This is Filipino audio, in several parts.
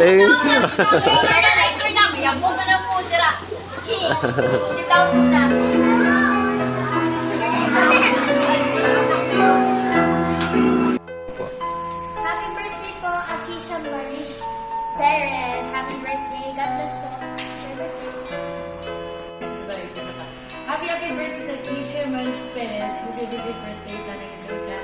Thank you. Happy birthday po, Akisha Marish Perez. Happy birthday. God bless po. Happy birthday to Keisha Marish Perez. Who did your birthday? Sana enjoy ka.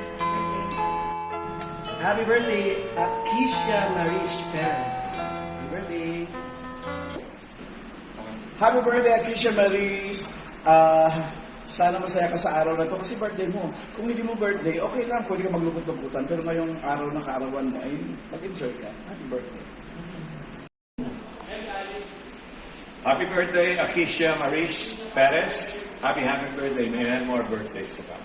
Happy birthday, Akisha Marish Perez. Happy birthday. Happy birthday, Akisha Maris. Sana masaya ka sa araw na to kasi birthday mo. Kung hindi mo birthday, okay lang, pwede ka maglupot-luputan. Pero ngayong araw na kaarawan mo, ay mag-enjoy ka. Happy birthday. Happy birthday, Akisha Marish Perez. Happy birthday. May you have more birthdays to come.